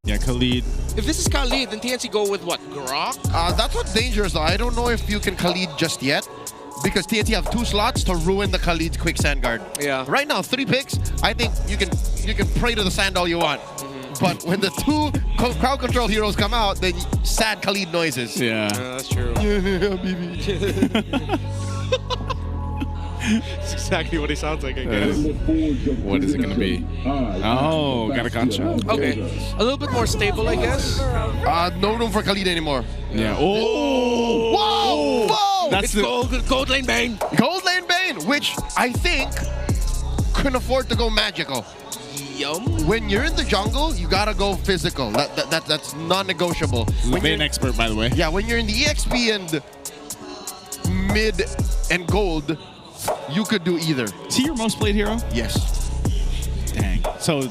Yeah, Khalid. If this is Khalid, then TNC go with what? Grok? That's what's dangerous though. I don't know if you can Khalid just yet, because TNT have 2 slots to ruin the Khalid's quick sand guard. Yeah. Right now, 3 picks. I think you can pray to the sand all you want. But when the 2 crowd control heroes come out, then sad Khalid noises. Yeah. That's true. That's exactly what he sounds like, I guess. What is it going to be? Oh, got a gunshot. Okay. A little bit more stable, I guess. No room for Khalid anymore. Yeah. Oh! Whoa! Whoa! That's It's Gold Lane Bane. Gold Lane Bane, which I think can afford to go magical. Yum. When you're in the jungle, you gotta go physical. That's non-negotiable. Bane expert, by the way. Yeah, when you're in the EXP and mid and gold, you could do either. Is he your most played hero? Yes. Dang. So,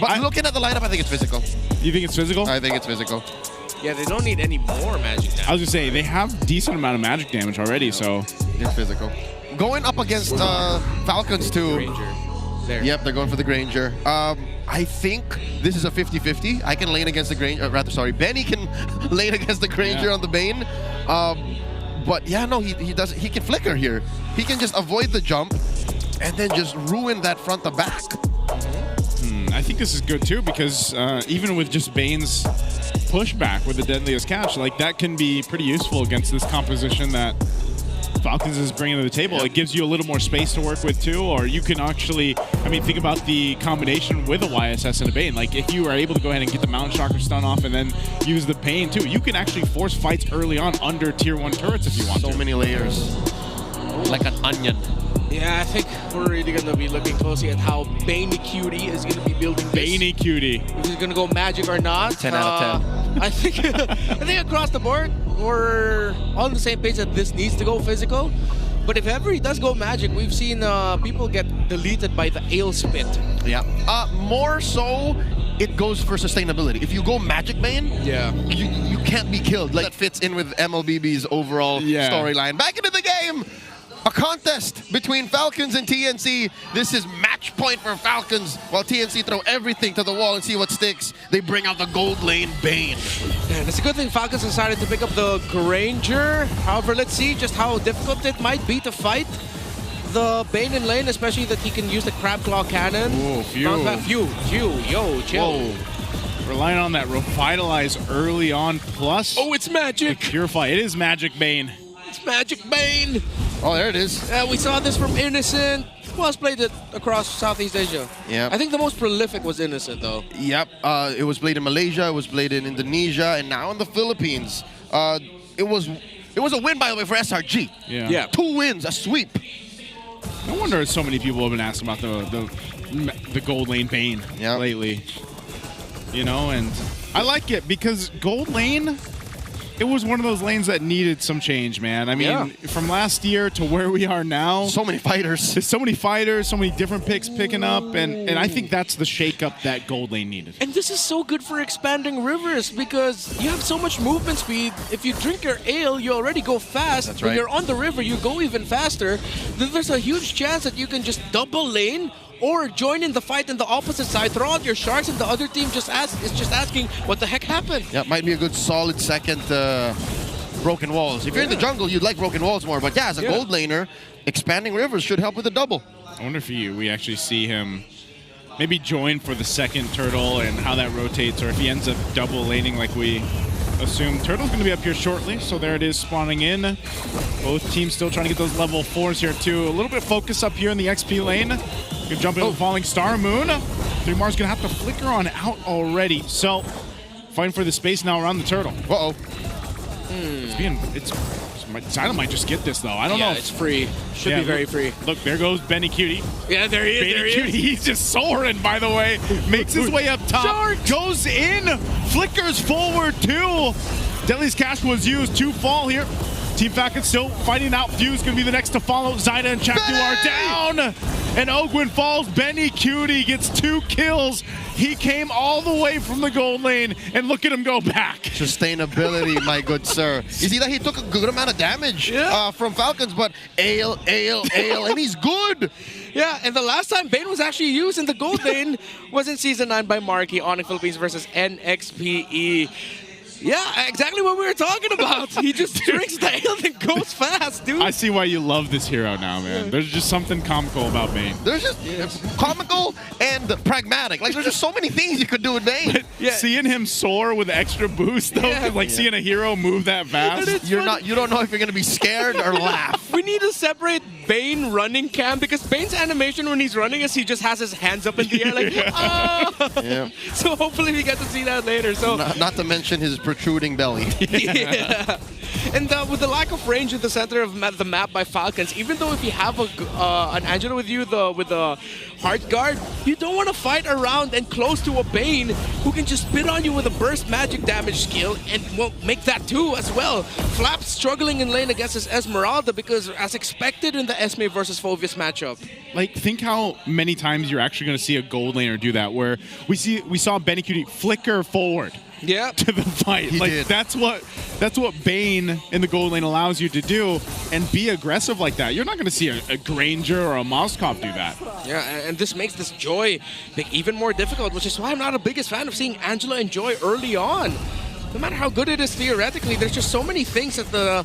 But looking at the lineup, I think it's physical. you think it's physical? I think it's physical. Yeah, they don't need any more magic I now. was gonna say they have decent amount of magic damage already, so It's physical. Going up against Falcons too. Ranger. There. Yep, they're going for the Granger. I think this is a 50-50. I can lane against the Granger. Benny can lane against the Granger on the Bane. But yeah, no, he does. He can flicker here. He can just avoid the jump and then just ruin that front to back. I think this is good too, because even with just Bane's pushback with the Deadliest Catch, like that can be pretty useful against this composition that Falcons is bringing to the table. It gives you a little more space to work with too, or you can actually, I mean, think about the combination with a YSS and a Bane. Like if you are able to go ahead and get the Mountain Shocker stun off and then use the Bane too, you can actually force fights early on under tier 1 turrets if you want to. So many layers. Like an onion. Yeah, I think we're really going to be looking closely at how Baney Cutie is going to be building this. Baney Cutie. If he's going to go magic or not. 10 out of 10. I think across the board, we're on the same page that this needs to go physical. But if ever he does go magic, we've seen people get deleted by the ale spit. Yeah. More so, it goes for sustainability. If you go Magic Bane, you can't be killed. Like that fits in with MLBB's overall storyline. Back into the game. A contest between Falcons and TNC. This is match point for Falcons, while TNC throw everything to the wall and see what sticks. They bring out the Gold Lane Bane. And it's a good thing Falcons decided to pick up the Granger. However, let's see just how difficult it might be to fight the Bane in lane, especially that he can use the Crab Claw Cannon. Whoa, chill. Relying on that Revitalize early on, plus it's magic. Purify. It is Magic Bane. It's Magic Bane. Oh, there it is. We saw this from Innocent. Who else played it across Southeast Asia? Yeah. I think the most prolific was Innocent, though. Yep. It was played in Malaysia. It was played in Indonesia, and now in the Philippines. It was a win, by the way, for SRG. Yeah. 2 wins, a sweep. No wonder so many people have been asking about the Gold Lane Bane lately. You know, and I like it because Gold Lane, it was one of those lanes that needed some change, man. I mean, from last year to where we are now. So many fighters. There's so many fighters, so many different picks picking up, and I think that's the shakeup that Gold Lane needed. And this is so good for expanding rivers because you have so much movement speed. If you drink your ale, you already go fast. That's when right. you're on the river, you go even faster. Then there's a huge chance that you can just double lane or join in the fight in the opposite side, throw out your sharks, and the other team is just asking what the heck happened. Yeah, might be a good solid second broken walls. If you're in the jungle, you'd like broken walls more. But yeah, as a gold laner, expanding rivers should help with the double. I wonder if we actually see him maybe join for the second turtle and how that rotates, or if he ends up double laning like we assume. Turtle's going to be up here shortly, so there it is spawning in. Both teams still trying to get those level 4s here too. A little bit of focus up here in the XP lane. Gonna jump into the Falling Star Moon. 3Mar's gonna have to flicker on out already. So, fighting for the space now around the turtle. Uh-oh. Silent might just get this though. I don't know. It's free. Should be very free. Look, there goes Benny Cutie. Yeah, there he is. Benny Cutie, he's just soaring, by the way. Makes his way up top. Shark! Goes in. Flickers forward too. Deadliest Cash was used to fall here. Team Falcons still fighting out. Fuse gonna be the next to follow. Zyda and Chakdu are down. and Ogwin falls. Benny Cutie gets 2 kills. He came all the way from the gold lane, and look at him go back. Sustainability, my good sir. You see that he took a good amount of damage from Falcons, but ale, and he's good. Yeah, and the last time Bane was actually used in the gold lane was in Season 9 by Marky, Onyx Philippines versus NXPE. Yeah, exactly what we were talking about. He just drinks the ale and goes fast, dude. I see why you love this hero now, man. There's just something comical about Bane. There's just comical and pragmatic. Like, there's just so many things you could do with Bane. Seeing him soar with extra boost, though, seeing a hero move that fast. You don't know if you're going to be scared or laugh. We need to separate Bane running cam, because Bane's animation when he's running is he just has his hands up in the air like, Yeah. So hopefully we get to see that later. So not to mention his protruding belly. Yeah. And with the lack of range in the center of the map by Falcons, even though if you have an Angela with you with the hard guard, you don't want to fight around and close to a Bane who can just spit on you with a burst magic damage skill and will make that too as well. Flap's struggling in lane against his Esmeralda because, as expected in the Esme versus Phoveus matchup. Like, think how many times you're actually going to see a gold laner do that, where we saw Benny Cutie flicker forward. Yeah, to the fight. He like did. that's what Bane in the gold lane allows you to do, and be aggressive like that. You're not going to see a Granger or a Moskov do that. Yeah, and this makes this Joy even more difficult, which is why I'm not the biggest fan of seeing Angela and Joy early on. No matter how good it is theoretically, there's just so many things that the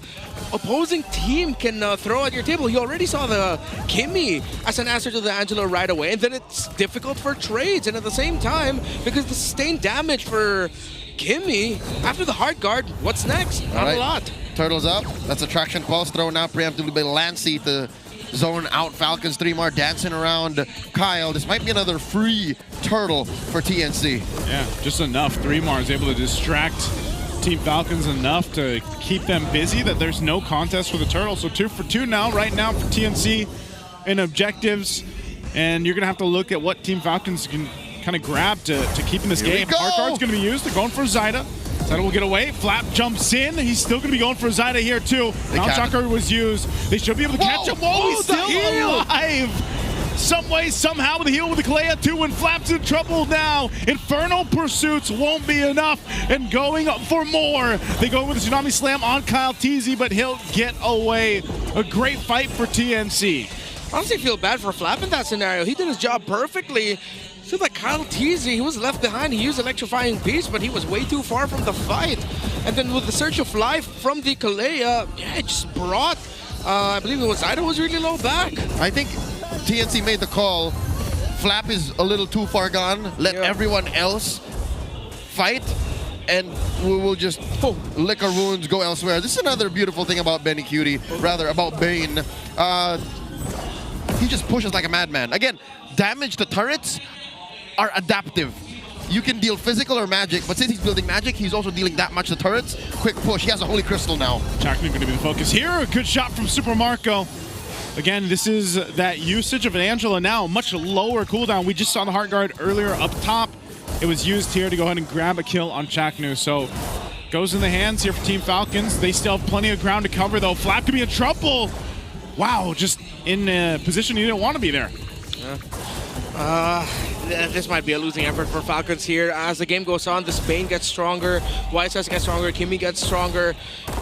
opposing team can throw at your table. You already saw the Kimmy as an answer to the Angela right away, and then it's difficult for trades. And at the same time, because the sustained damage for Kimmy after the hard guard, what's next? Not a lot. Turtles up. That's a traction pulse thrown out preemptively by Lancey to zone out Falcons. 3 more dancing around Kyle. This might be another free turtle for TNC. Yeah, just enough. 3 is able to distract Team Falcons enough to keep them busy that there's no contest for the turtle. So 2 for 2 now, right now for TNC in objectives. And you're going to have to look at what Team Falcons can kind of grab to keep in this game. Hard guard's going to be used. They're going for Zyda. Zyda will get away. Flap jumps in. He's still going to be going for Zyda here, too. Now Shocker was used. They should be able to catch him. Whoa, he's still alive. Some way, somehow, with a heal with the Kalea, too, and Flap's in trouble now. Infernal Pursuits won't be enough, and going for more. They go with a Tsunami Slam on Kyle TZ, but he'll get away. A great fight for TNC. I honestly feel bad for Flap in that scenario. He did his job perfectly. So like Kyle Teasy, he was left behind. He used Electrifying Beast, but he was way too far from the fight. And then with the Search of Life from the Kalea, it just brought, I believe it was Zyda was really low back. I think TNC made the call. Flap is a little too far gone. Let everyone else fight, and we will just lick our wounds, go elsewhere. This is another beautiful thing about Benny Cutie, rather about Bane. He just pushes like a madman. Again, damage to turrets are adaptive. You can deal physical or magic, but since he's building magic, he's also dealing that much to turrets. Quick push. He has a Holy Crystal now. Chakman going to be the focus here. A good shot from Super Marco. Again, this is that usage of an Angela now, much lower cooldown. We just saw the Heart Guard earlier up top. It was used here to go ahead and grab a kill on Chaknu. So goes in the hands here for Team Falcons. They still have plenty of ground to cover, though. Flap could be in trouble. Wow, just in a position he didn't want to be there. This might be a losing effort for Falcons here. As the game goes on, the Bane gets stronger, YSS gets stronger, Kimmy gets stronger.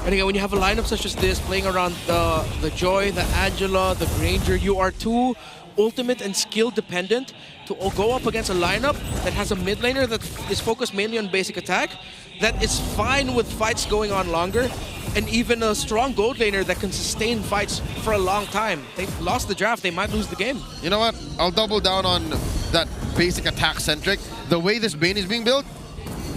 And again, when you have a lineup such as this, playing around the Joy, the Angela, the Granger, you are too ultimate and skill dependent to go up against a lineup that has a mid laner that is focused mainly on basic attack, that is fine with fights going on longer, and even a strong gold laner that can sustain fights for a long time. They've lost the draft, they might lose the game. You know what? I'll double down on that basic attack centric. The way this Bane is being built,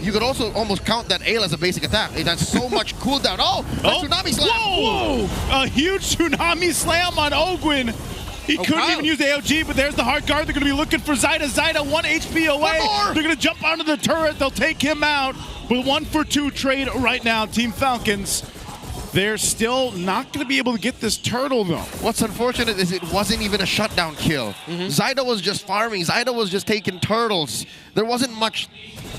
you could also almost count that Ale as a basic attack. It has so much cooldown. Tsunami Slam! Whoa! A huge Tsunami Slam on Ogwin. He couldn't even use the AOG, but there's the Heart Guard. They're going to be looking for Zyda. Zyda 1 HP away. They're going to jump onto the turret. They'll take him out with 1 for 2 trade right now. Team Falcons, they're still not going to be able to get this turtle, though. What's unfortunate is it wasn't even a shutdown kill. Zyda was just farming. Zyda was just taking turtles. There wasn't much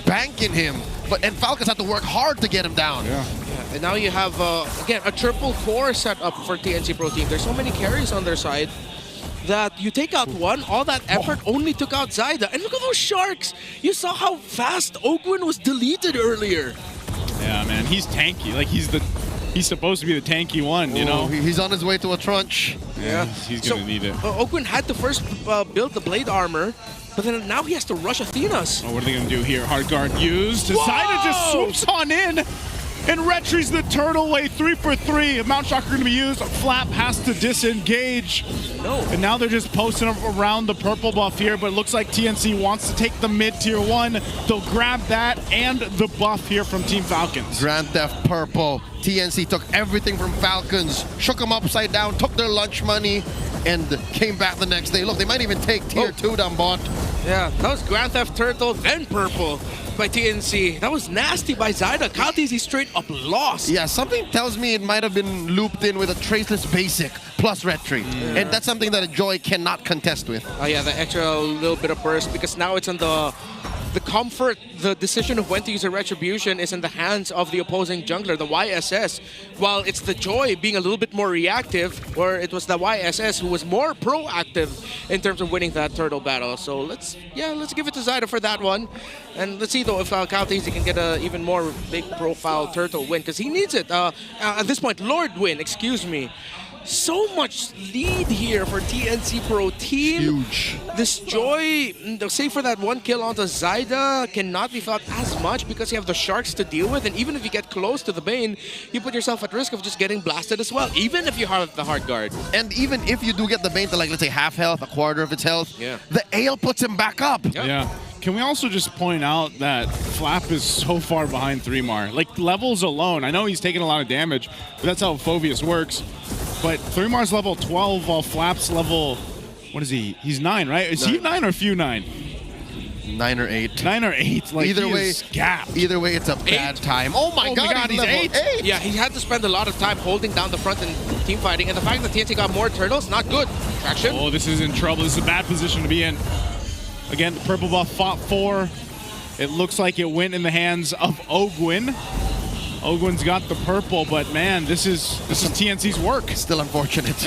bank in him, and Falcons had to work hard to get him down. And now you have, again, a triple core set up for TNC Pro Team. There's so many carries on their side. that you take out one, all that effort only took out Zyda. And look at those sharks. You saw how fast Ogwin was deleted earlier. Yeah, man, he's tanky. Like he's supposed to be the tanky one, you know? He's on his way to a trunch. Yeah, he's gonna need it. Ogwin had to first build the blade armor, but then now he has to rush Athena's. Oh, what are they gonna do here? Hard guard used. Zyda just swoops on in and retries the turtle way 3 for 3. Mount Shocker gonna be used. Flap has to disengage. No. And now they're just posting around the purple buff here, but it looks like TNC wants to take the mid tier 1. They'll grab that and the buff here from Team Falcons. Grand Theft Purple. TNC took everything from Falcons, shook them upside down, took their lunch money, and came back the next day. Look, they might even take tier 2 down bot. Yeah, that was Grand Theft Turtle, then Purple by TNC. That was nasty by Zyda. Kaltizi straight up lost. Yeah, something tells me it might have been looped in with a Traceless Basic plus Retry. And that's something that a Joy cannot contest with. Oh yeah, the extra little bit of burst, because now it's on the comfort, the decision of when to use a Retribution is in the hands of the opposing jungler, the YSS. While it's the Joy being a little bit more reactive, or it was the YSS who was more proactive in terms of winning that turtle battle. So let's give it to Zyda for that one. And let's see though if Kaltizi can get a even more big profile turtle win, because he needs it. At this point, Lord win, excuse me. So much lead here for TNC Pro Team. Huge. This Joy, save for that one kill onto Zyda, cannot be felt as much because you have the sharks to deal with, and even if you get close to the Bane, you put yourself at risk of just getting blasted as well, even if you have the hard guard. And even if you do get the Bane to, like, let's say half health, a quarter of its health, the Ale puts him back up. Yep. Yeah. Can we also just point out that Flap is so far behind 3mar? Like, levels alone, I know he's taking a lot of damage, but that's how Phoveus works. But 3mar's level 12, while Flap's level, what is he? He's 9, right? Is he 9 or Few 9? 9 or 8. 9 or 8. Like, Either way, gapped. Either way, it's a bad time. Oh my god, he's level 8. eight. Yeah, he had to spend a lot of time holding down the front and team fighting, and the fact that TNC got more turtles, not good. Traction. Oh, this is in trouble. This is a bad position to be in. Again, the purple buff fought 4. It looks like it went in the hands of Ogwin. Ogwin's got the purple, but man, this is TNC's work. Still unfortunate.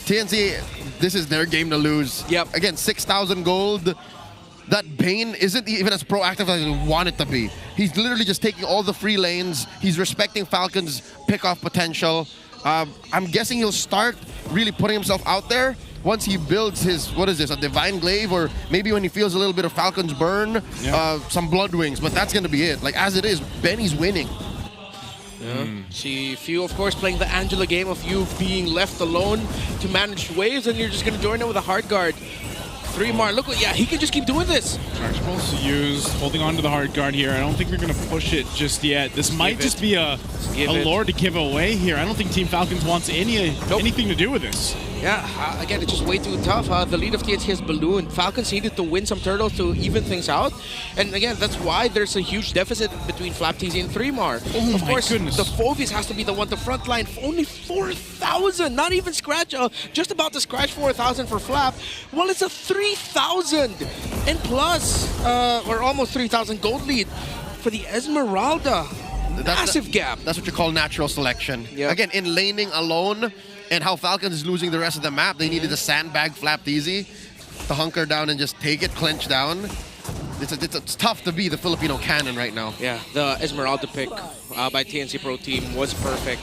TNC, this is their game to lose. Yep. Again, 6,000 gold. That Bane isn't even as proactive as I want it to be. He's literally just taking all the free lanes. He's respecting Falcon's pick-off potential. I'm guessing he'll start really putting himself out there once he builds his, what is this, a Divine Glaive, or maybe when he feels a little bit of Falcon's burn, some Blood Wings, but that's going to be it. Like, as it is, Benny's winning. See, Few, of course, playing the Angela game of you being left alone to manage waves, and you're just going to join it with a hard guard. 3mar, look, he can just keep doing this. Charge pulse used, holding on to the hard guard here. I don't think they're going to push it just yet. This might just be a lore to give away here. I don't think Team Falcons wants anything to do with this. Yeah, again, it's just way too tough. The lead of TNC has ballooned. Falcons needed to win some turtles to even things out. And again, that's why there's a huge deficit between Flap TZ and 3mar. Oh, of course, goodness. the Phoveus has to be the one to frontline. Only 4,000, not even scratch, just about to scratch 4,000 for Flap. Well, it's a 3,000 and plus, or almost 3,000 gold lead for the Esmeralda. Massive gap. That's what you call natural selection. Yep. Again, in laning alone, and how Falcons is losing the rest of the map, they needed to sandbag Flap easy to hunker down and just take it, clench down. It's tough to be the Filipino cannon right now. Yeah, the Esmeralda pick by TNC Pro Team was perfect.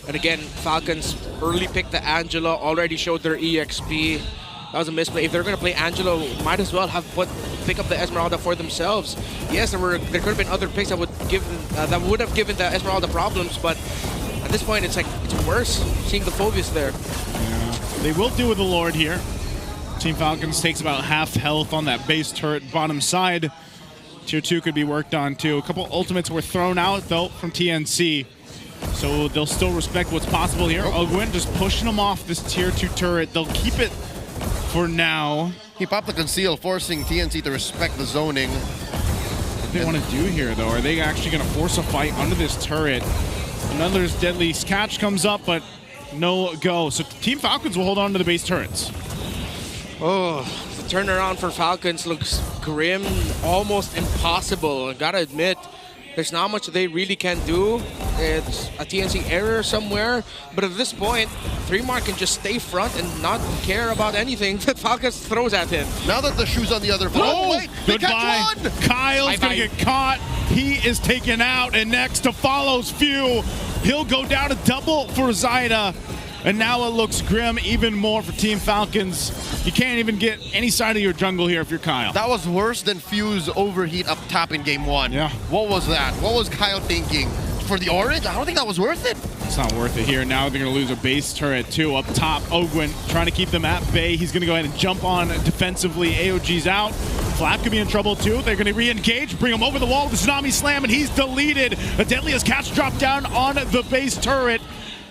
And again, Falcons early picked the Angela, already showed their EXP. That was a misplay. If they're going to play Angelo, might as well have pick up the Esmeralda for themselves. Yes, there could have been other picks that would have given the Esmeralda problems, but at this point, it's worse seeing the Phoveus there. Yeah. They will do with the Lord here. Team Falcons takes about half health on that base turret bottom side. Tier 2 could be worked on too. A couple ultimates were thrown out though from TNC. So they'll still respect what's possible here. Ogwin just pushing them off this tier 2 turret. They'll keep it for now. He popped the conceal, forcing TNC to respect the zoning. What do they want to do here though? Are they actually going to force a fight under this turret? Another deadly catch comes up, but no go. So Team Falcons will hold on to the base turrets. Oh, the turnaround for Falcons looks grim, almost impossible. I gotta admit, There's not much they really can do. It's a TNC error somewhere. But at this point, 3-Mark can just stay front and not care about anything that Falcons throws at him. Now that the shoe's on the other foot. Oh, Wait, they goodbye. catch one! Kyle's going to get caught. He is taken out, and next to follows Few. He'll go down to double for Zyda. And now it looks grim even more for Team Falcons. You can't even get any side of your jungle here if you're Kyle. That was worse than Fuse overheat up top in game 1. Yeah. What was that? What was Kyle thinking? For the orange? I don't think that was worth it. It's not worth it here. Now they're going to lose a base turret too. Up top, Ogwin trying to keep them at bay. He's going to go ahead and jump on defensively. AOG's out. Flap could be in trouble too. They're going to re-engage, bring him over the wall with the Tsunami Slam, and he's deleted. The deadliest catch dropped down on the base turret.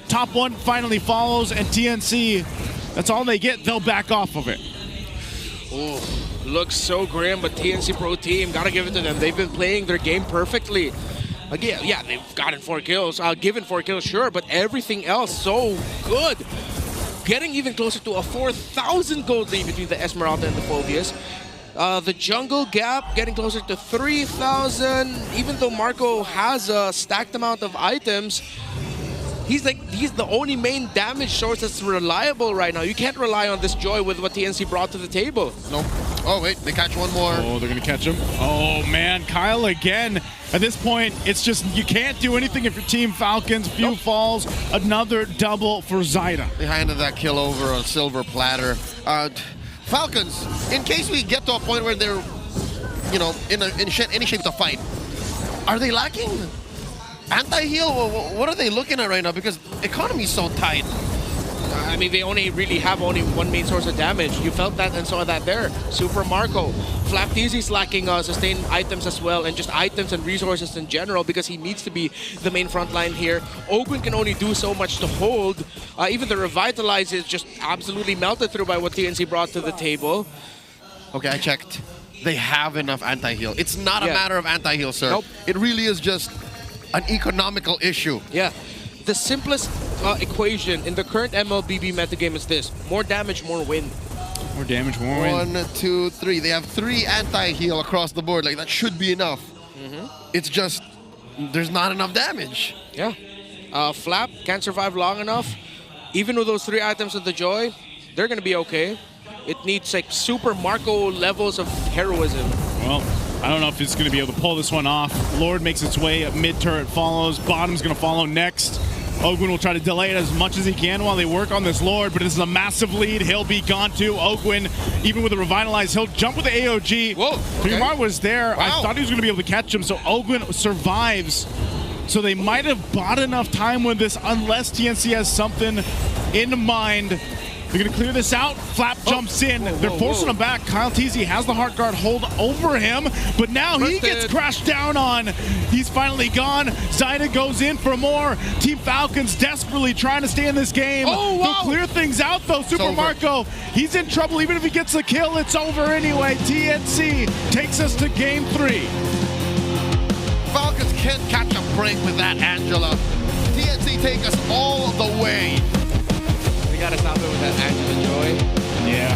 Top one finally follows, and TNC, that's all they get. They'll back off of it. Oh, looks so grim, but TNC Pro Team, gotta give it to them. They've been playing their game perfectly. Again, yeah, they've gotten 4 kills, given 4 kills, sure, but everything else so good. Getting even closer to a 4,000 gold lead between the Esmeralda and the Phobius. The jungle gap getting closer to 3,000. Even though Marco has a stacked amount of items, he's the only main damage source that's reliable right now. You can't rely on this Joy with what TNC brought to the table. Nope. Oh, wait, they catch one more. Oh, they're going to catch him. Oh, man, Kyle again. At this point, it's just you can't do anything if your Team Falcons. Few falls. Another double for Zyda. They handed that kill over on a silver platter. Falcons, in case we get to a point where they're, you know, in any shape to fight, are they lacking anti-heal? What are they looking at right now? Because economy's so tight. I mean, they only really have only one main source of damage. You felt that and saw that there. Super Marco. Flapteezy's lacking sustained items as well, and just items and resources in general, because he needs to be the main front line here. Ogwin can only do so much to hold. Even the Revitalize is just absolutely melted through by what TNC brought to the table. Okay, I checked. They have enough anti-heal. It's not a matter of anti-heal, sir. Nope. It really is just an economical issue. Yeah. The simplest equation in the current MLBB metagame is this: more damage, more win. More damage, more win. 1, 2, 3. They have 3 anti-heal across the board. Like, that should be enough. It's just, there's not enough damage. Yeah. Flap can't survive long enough. Even with those 3 items of the Joy, they're going to be okay. It needs like Super Marco levels of heroism. Well, I don't know if it's going to be able to pull this one off. Lord makes its way up mid-turret, follows. Bottom's going to follow next. Ogwin will try to delay it as much as he can while they work on this Lord, but this is a massive lead. He'll be gone too. Ogwin, even with a Revitalize, he'll jump with the AOG. Whoa, okay. Primar was there. Wow. I thought he was going to be able to catch him, so Ogwin survives. So they might have bought enough time with this unless TNC has something in mind. They're going to clear this out. Flap jumps in. They're forcing him back. Kyle Teasy has the Heart Guard hold over him, but now he gets crashed down on. He's finally gone. Zyda goes in for more. Team Falcons desperately trying to stay in this game. Oh, wow. They'll clear things out, though. Super Marco, he's in trouble. Even if he gets the kill, it's over anyway. TNC takes us to game 3. Falcons can't catch a break with that, Angela. TNC take us all the way. We got to stop it with that Angela Joy. Yeah.